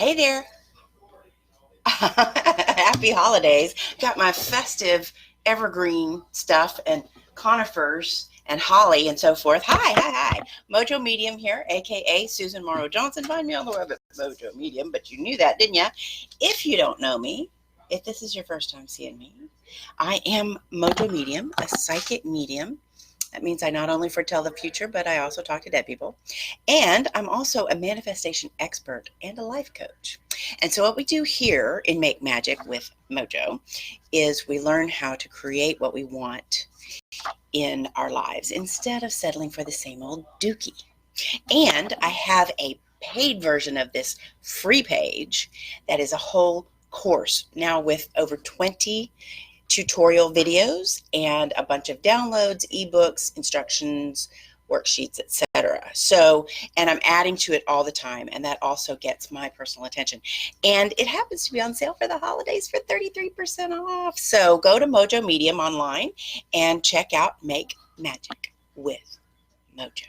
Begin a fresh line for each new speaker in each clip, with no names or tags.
Hey there. Happy holidays. Got my festive evergreen stuff and conifers and holly and so forth. Hi. Mojo Medium here, aka Susan Morrow Johnson. Find me on the web at Mojo Medium, but you knew that, didn't you? If you don't know me, if this is your first time seeing me, I am Mojo Medium, a psychic medium. That means I not only foretell the future, but I also talk to dead people. And I'm also a manifestation expert and a life coach. And so, what we do here in Make Magic with Mojo is we learn how to create what we want in our lives instead of settling for the same old dookie. And I have a paid version of this free page that is a whole course now with over 20 tutorial videos and a bunch of downloads, ebooks, instructions, worksheets, etc. So, and I'm adding to it all the time, and that also gets my personal attention. And it happens to be on sale for the holidays for 33% off. So go to Mojo Medium online and check out Make Magic with Mojo.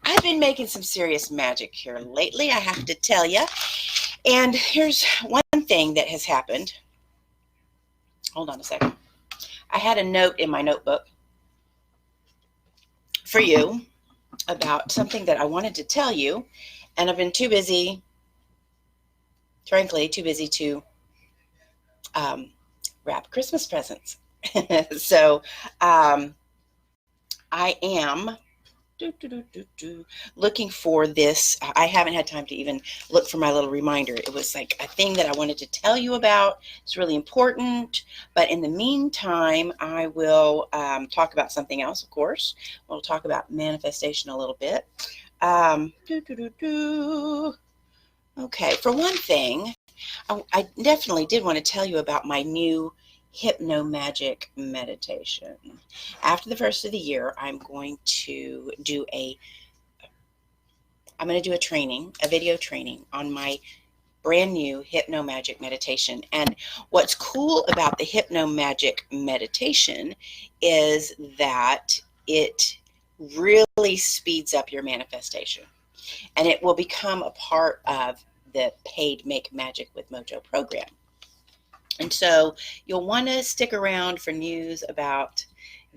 I've been making some serious magic here lately, I have to tell you. And here's one thing that has happened. Hold on a second. I had a note in my notebook for you about something that I wanted to tell you, and I've been too busy, frankly, too busy to wrap Christmas presents. So I am looking for this. I haven't had time to even look for my little reminder. It was like a thing that I wanted to tell you about. It's really important. But in the meantime, I will talk about something else, of course. We'll talk about manifestation a little bit. Okay, for one thing, I definitely did want to tell you about my new Hypno-Magic meditation. After the first of the year, I'm going to do a training, a video training on my brand new Hypno-Magic meditation. And what's cool about the Hypno-Magic meditation is that it really speeds up your manifestation, and it will become a part of the paid Make Magic with Mojo program. And so you'll want to stick around for news about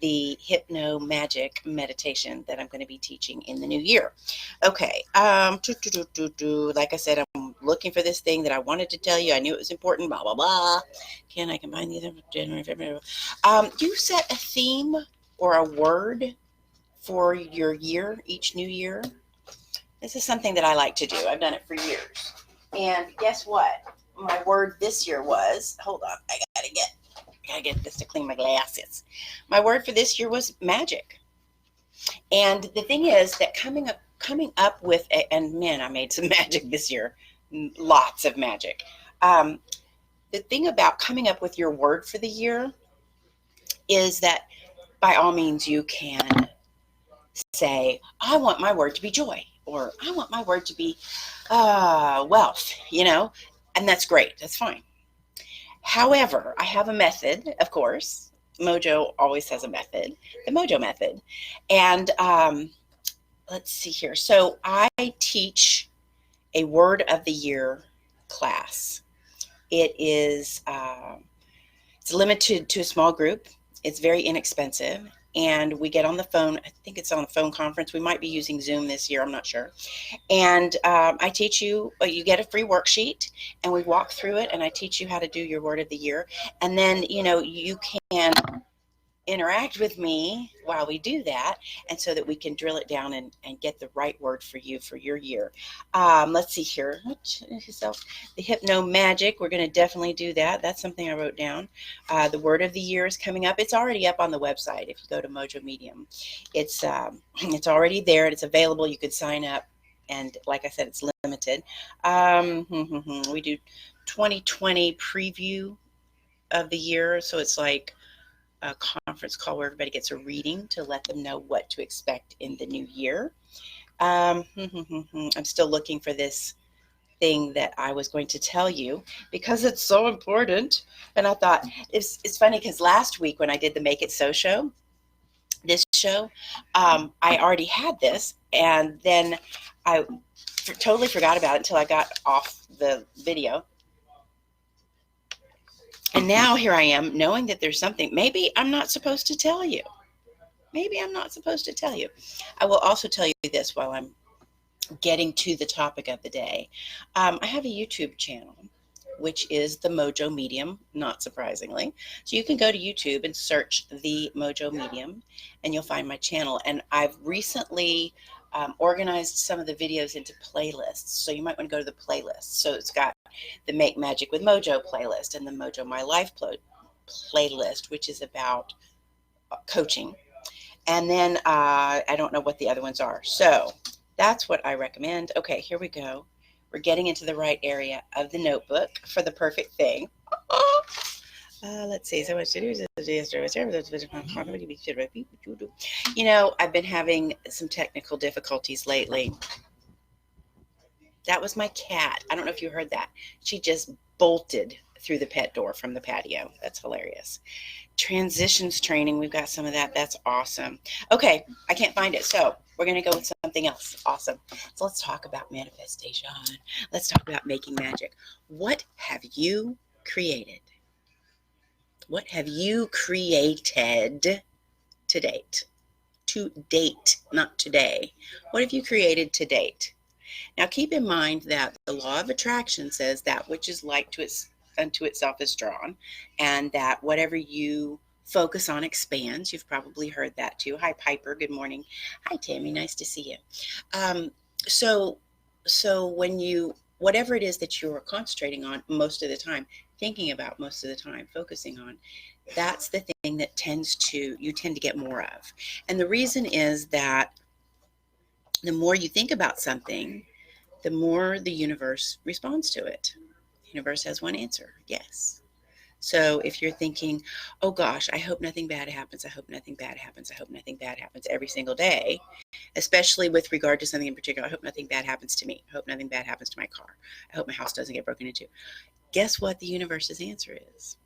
the Hypno-Magic meditation that I'm going to be teaching in the new year. Okay, like I said, I'm looking for this thing that I wanted to tell you. I knew it was important, blah, blah, blah. Can I combine these? You set a theme or a word for your year, each new year. This is something that I like to do. I've done it for years. And guess what? My word this year was, hold on, I gotta get this to clean my glasses. My word for this year was magic. And the thing is that coming up with and man, I made some magic this year, lots of magic. The thing about coming up with your word for the year is that by all means you can say, I want my word to be joy, or I want my word to be wealth, and that's great. That's fine. However, I have a method, of course. Mojo always has a method, the Mojo method. And let's see here. So I teach a word of the year class. It is it's limited to a small group. It's very inexpensive. And we get on the phone. I think it's on a phone conference. We might be using Zoom this year. I'm not sure. And I teach you, you get a free worksheet, and we walk through it, and I teach you how to do your word of the year. And then, you can interact with me while we do that, and so that we can drill it down and get the right word for you for your year. Let's see here. The Hypno-Magic, we're going to definitely do that. That's something I wrote down. The word of the year is coming up. It's already up on the website. If you go to Mojo Medium, it's already there. It's available. You could sign up, and like I said, it's limited. We do 2020 preview of the year, so it's like a conference call where everybody gets a reading to let them know what to expect in the new year. I'm still looking for this thing that I was going to tell you because it's so important. And I thought it's funny because last week when I did the Make It So show, I already had this, and then I totally forgot about it until I got off the video. And now here I am knowing that there's something maybe I'm not supposed to tell you. Maybe I'm not supposed to tell you. I will also tell you this while I'm getting to the topic of the day. I have a YouTube channel, which is the Mojo Medium, not surprisingly. So you can go to YouTube and search the Mojo Medium, and you'll find my channel. And I've recently organized some of the videos into playlists. So you might want to go to the playlist. So it's got the Make Magic with Mojo playlist and the Mojo My Life playlist, which is about coaching. And then I don't know what the other ones are. So that's what I recommend. Okay, here we go. We're getting into the right area of the notebook for the perfect thing. Let's see. So much to do. You know, I've been having some technical difficulties lately. That was my cat. I don't know if you heard that. She just bolted through the pet door from the patio. That's hilarious. Transitions training. We've got some of that. That's awesome. Okay, I can't find it. So we're going to go with something else. Awesome. So let's talk about manifestation. Let's talk about making magic. What have you created? What have you created to date? To date, not today. What have you created to date? Now keep in mind that the law of attraction says that which is like unto itself is drawn, and that whatever you focus on expands. You've probably heard that too. Hi, Piper. Good morning. Hi, Tammy. Nice to see you. So when you, whatever it is that you're concentrating on most of the time, thinking about most of the time, focusing on, that's the thing that you tend to get more of. And the reason is that the more you think about something, the more the universe responds to it. The universe has one answer, yes. So if you're thinking, oh gosh, I hope nothing bad happens, I hope nothing bad happens, I hope nothing bad happens every single day, especially with regard to something in particular, I hope nothing bad happens to me, I hope nothing bad happens to my car, I hope my house doesn't get broken into. Guess what the universe's answer is?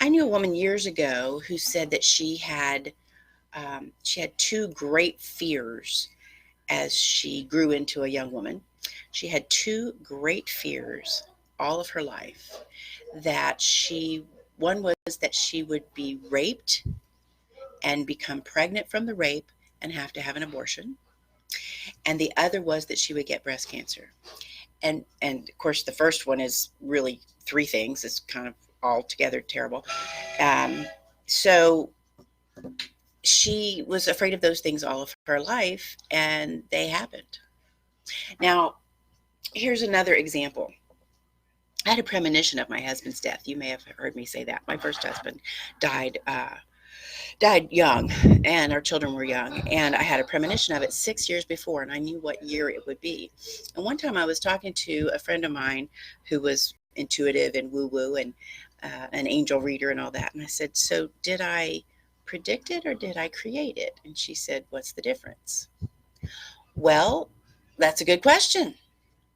I knew a woman years ago who said that she had two great fears as she grew into a young woman. She had two great fears all of her life. One was that she would be raped and become pregnant from the rape and have to have an abortion. And the other was that she would get breast cancer. And of course, the first one is really three things. It's kind of altogether terrible. So she was afraid of those things all of her life, and they happened. Now, here's another example. I had a premonition of my husband's death. You may have heard me say that. My first husband died young, and our children were young. And I had a premonition of it 6 years before, and I knew what year it would be. And one time I was talking to a friend of mine who was intuitive and woo-woo and an angel reader and all that. And I said, so did I predict it or did I create it? And she said, what's the difference? Well, that's a good question.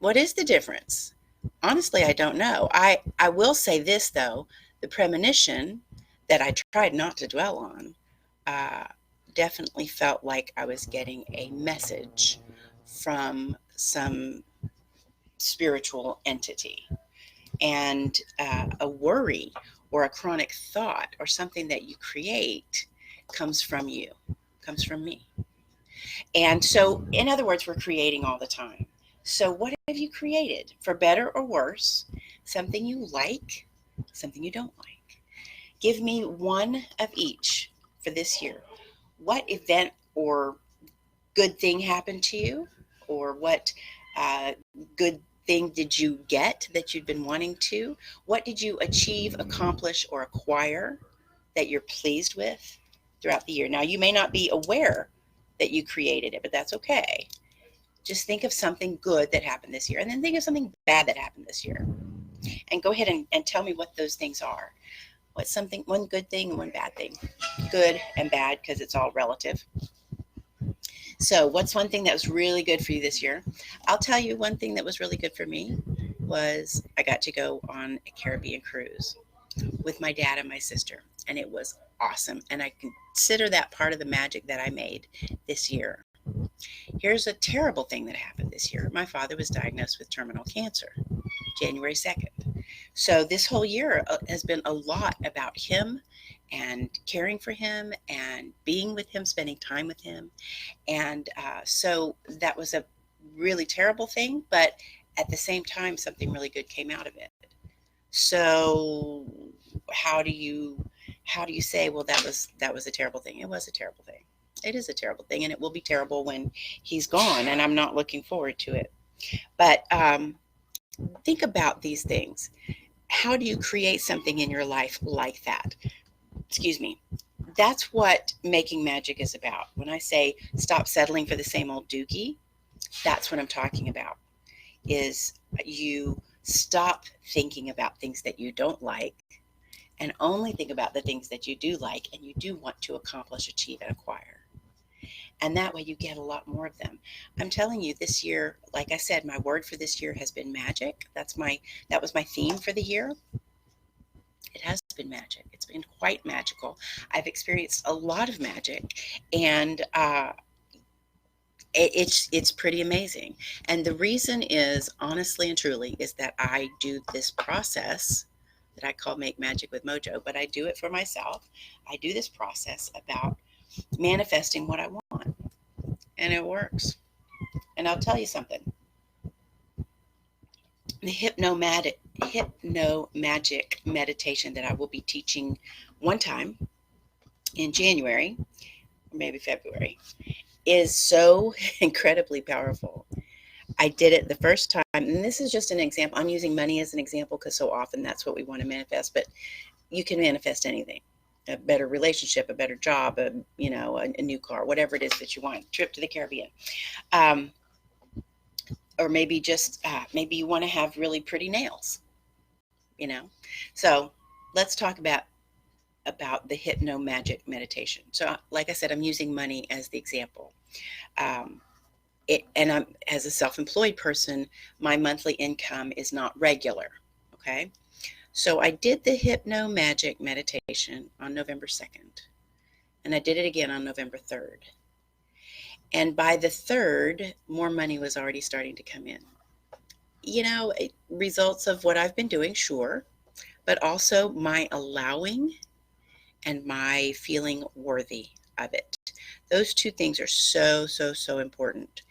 What is the difference? Honestly, I don't know. I will say this, though. The premonition that I tried not to dwell on definitely felt like I was getting a message from some spiritual entity. And a worry or a chronic thought or something that you create comes from you, comes from me. And so, in other words, we're creating all the time. So what have you created, for better or worse? Something you like, something you don't like. Give me one of each for this year. What event or good thing happened to you? Or what good thing did you get that you'd been wanting to? What did you achieve, accomplish, or acquire that you're pleased with throughout the year? Now, you may not be aware that you created it, but that's okay. Just think of something good that happened this year, and then think of something bad that happened this year. And go ahead and tell me what those things are. What's something, one good thing and one bad thing? Good and bad, because it's all relative. So what's one thing that was really good for you this year? I'll tell you one thing that was really good for me was I got to go on a Caribbean cruise with my dad and my sister, and it was awesome. And I consider that part of the magic that I made this year. Here's a terrible thing that happened this year. My father was diagnosed with terminal cancer, January 2nd. So this whole year has been a lot about him and caring for him and being with him, spending time with him. And so that was a really terrible thing, but at the same time, something really good came out of it. So how do you say, well, that was a terrible thing? It was a terrible thing. It is a terrible thing, and it will be terrible when he's gone, and I'm not looking forward to it. But think about these things. How do you create something in your life like that? Excuse me. That's what making magic is about. When I say stop settling for the same old dookie, that's what I'm talking about. Is you stop thinking about things that you don't like and only think about the things that you do like and you do want to accomplish, achieve, and acquire. And that way you get a lot more of them. I'm telling you, this year, like I said, my word for this year has been magic. That was my theme for the year. It has been magic. It's been quite magical. I've experienced a lot of magic, and it's pretty amazing. And the reason is, honestly and truly, is that I do this process that I call Make Magic with Mojo, but I do it for myself. I do this process about manifesting what I want, and it works. And I'll tell you something. The Hypno-Magic meditation that I will be teaching one time in January, or maybe February, is so incredibly powerful. I did it the first time, and this is just an example. I'm using money as an example because so often that's what we want to manifest, but you can manifest anything. A better relationship, a better job, a new car, whatever it is that you want, trip to the Caribbean. Or maybe just, maybe you want to have really pretty nails, So let's talk about the Hypno-Magic meditation. So like I said, I'm using money as the example. And I'm, as a self-employed person, my monthly income is not regular. Okay. So I did the Hypno-Magic meditation on November 2nd, and I did it again on November 3rd. And by the 3rd, more money was already starting to come in. Results of what I've been doing, sure, but also my allowing and my feeling worthy of it. Those two things are so, so, so important.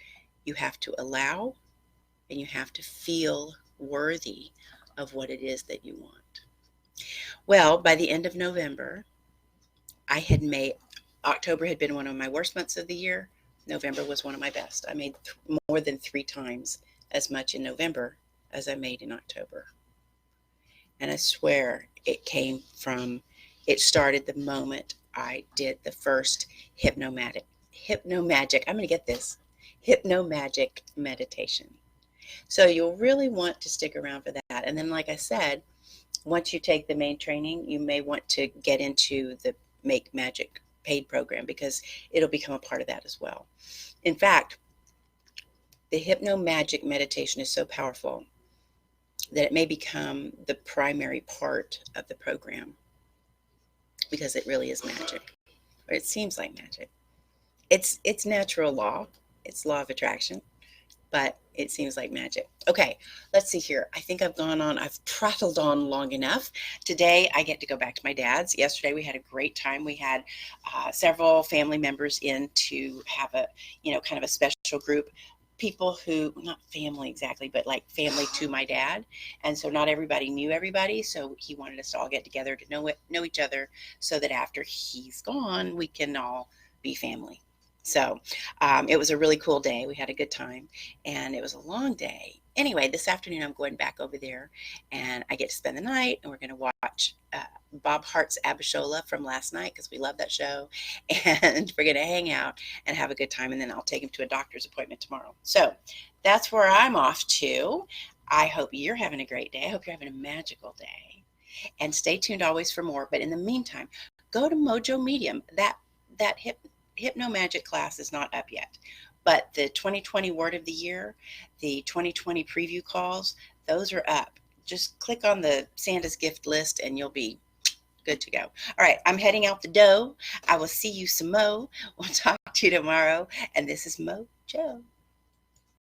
You have to allow and you have to feel worthy of what it is that you want. Well, by the end of November, October had been one of my worst months of the year. November was one of my best. I made more than 3 times as much in November as I made in October. And I swear it started the moment I did the first Hypno-Magic, I'm going to get this, Hypno-Magic meditation. So you'll really want to stick around for that. And then, like I said, once you take the main training, you may want to get into the Make Magic paid program because it'll become a part of that as well. In fact, the Hypno-Magic meditation is so powerful that it may become the primary part of the program because it really is magic, or it seems like magic. It's natural law. It's law of attraction, but it seems like magic. Okay, let's see here. I think I've prattled on long enough. Today, I get to go back to my dad's. Yesterday, we had a great time. We had several family members in to have a, kind of a special group. People who, not family exactly, but like family to my dad. And so not everybody knew everybody. So he wanted us to all get together to know each other so that after he's gone, we can all be family. So it was a really cool day. We had a good time, and it was a long day. Anyway, this afternoon I'm going back over there, and I get to spend the night, and we're going to watch Bob Hart's Abishola from last night because we love that show, and we're going to hang out and have a good time, and then I'll take him to a doctor's appointment tomorrow. So that's where I'm off to. I hope you're having a great day. I hope you're having a magical day, and stay tuned always for more. But in the meantime, go to Mojo Medium. That Hypno-Magic class is not up yet, but the 2020 Word of the Year, the 2020 preview calls, those are up. Just click on the Santa's gift list and you'll be good to go. All right, I'm heading out the door. I will see you some more. We'll talk to you tomorrow. And this is Mojo.